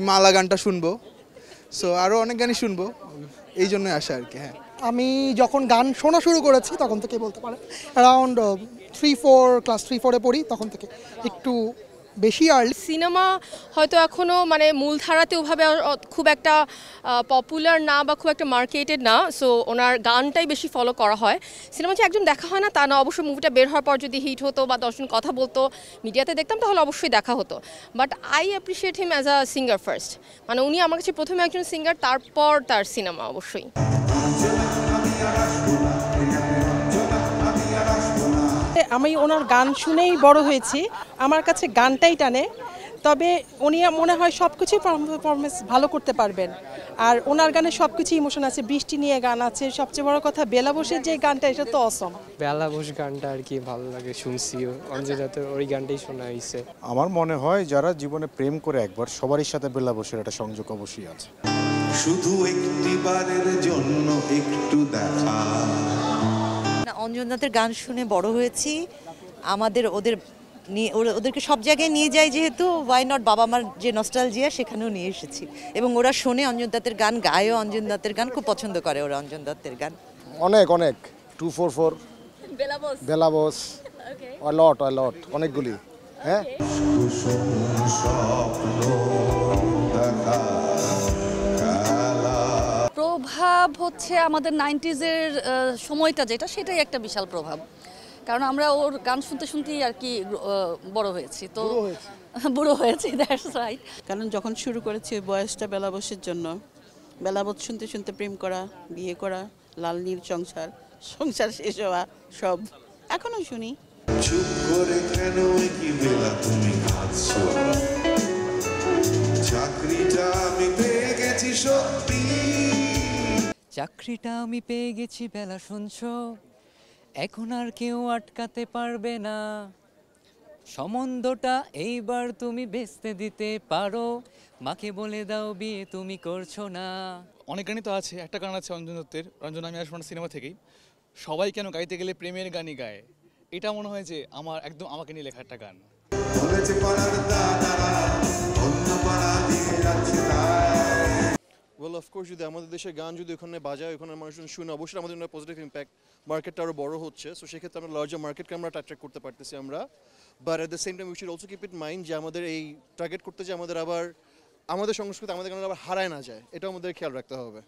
মালা গানটা শুনবো, সো আরও অনেক গানই শুনবো, এই জন্যই আসা আর কি। হ্যাঁ, আমি যখন গান শোনা শুরু করেছি তখন থেকে বলতে পারেন অ্যারাউন্ড 3-4 ক্লাস 3-4-এ পড়ি, তখন থেকে একটু বেশি আর্লি। সিনেমা হয়তো এখনও মানে মূলধারাতে ওভাবে খুব একটা পপুলার না বা খুব একটা মার্কেটেড না, সো ওনার গানটাই বেশি ফলো করা হয়। সিনেমা যে একজন দেখা হয় না তা না, অবশ্যই মুভিটা বের হওয়ার পর যদি হিট হতো বা 10 জন কথা বলতো, মিডিয়াতে দেখতাম, তাহলে অবশ্যই দেখা হতো। But I appreciate him as a singer first, মানে উনি আমার কাছে প্রথমে একজন সিঙ্গার, তারপর তার সিনেমা অবশ্যই। আমি ওনার গান শুনেই বড় হয়েছি, আমার কাছে গানটাই টানে। তবে উনি মনে হয় সব কিছুই পারফরমেন্স ভালো করতে পারবেন, আর ওনার গানে সব কিছু ইমোশন আছে, বৃষ্টি নিয়ে গান আছে, সবচেয়ে বড় কথা বেলা বসে যে গানটা, এটা তো অসম। বেলা বস গানটা আর কি ভালো লাগে, শুনছি অঞ্জনাতে ওই গানটাই শোনা হয়েছে। আমার মনে হয় যারা জীবনে প্রেম করে একবার, সবারই সাথে বেলা বসের একটা সংযোগ অবশ্যই আছে। শুধু একটিবারের জন্য একটু দেখা। অঞ্জনদাতের গান শুনে বড় হয়েছি, ওদেরকে সব জায়গায় নিয়ে যায়, যেহেতু ওয়াই নট, বাবা মার যে নস্টালজিয়া সেখানেও নিয়ে এসেছি, এবং ওরা শোনে অঞ্জন দত্তের গান, গায়ও অঞ্জন দত্তের গান, খুব পছন্দ করে ওরা অঞ্জন দত্তের গান। অনেক 244 বেলাবস, অলট অনেকগুলি। হ্যাঁ, প্রভাব হচ্ছে আমাদের 90s-এর সময়টা যেটা, সেটাই একটা বিশাল প্রভাব, কারণ আমরা ওর গান শুনতে শুনতেই আর কি বড় হয়েছি, তো বুড়ো হয়েছি, দ্যাটস রাইট। কারণ যখন শুরু করেছি বয়সটা বেলাবসের জন্য, বেলাবস শুনতে শুনতে প্রেম করা, বিয়ে করা, লাল নীল সংসার শেষ হওয়া, সব এখনো শুনি। চুপ করে কেন কি বেলা তুমি কাঁদছো? চাকরিটা আমি পেয়ে গেছি সত্যি, চাকরিটা আমি পেয়ে গেছি, বেলা শুনছো, এখন আর কেউ আটকাতে পারবে না, সম্বন্ধটা এইবার তুমি বেচতে দিতে পারো, মাকে বলে দাও বিয়ে তুমি করছো না। অনেক গানই তো আছে, একটা গান আছে অঞ্জন দত্তের, রঞ্জন আমি আসবো সিনেমা থেকেই, সবাই কেন গাইতে গেলে প্রেমের গানই গায়, এটা মনে হয় যে আমার একদম আমাকে নিয়ে লেখা একটা গান। ওয়েল অফকোর্স, যদি আমাদের দেশের গান যদি ওখানে বাজায়, ওখানে মানুষজন শুনে, অবশ্যই আমাদের জন্য পজিটিভ ইম্প্যাক্ট, মার্কেটটা আরও বড় হচ্ছে, সো সেক্ষেত্রে আমরা লার্জার মার্কেটকে আমরা অ্যাট্রাক্ট করতে পারতেছি আমরা। But at the same time we should also keep it mind যে আমাদের এই টার্গেট করতে যে আমাদের আবার আমাদের সংস্কৃতি, আমাদের গান আবার হারায় না যায়, এটাও আমাদের খেয়াল রাখতে হবে।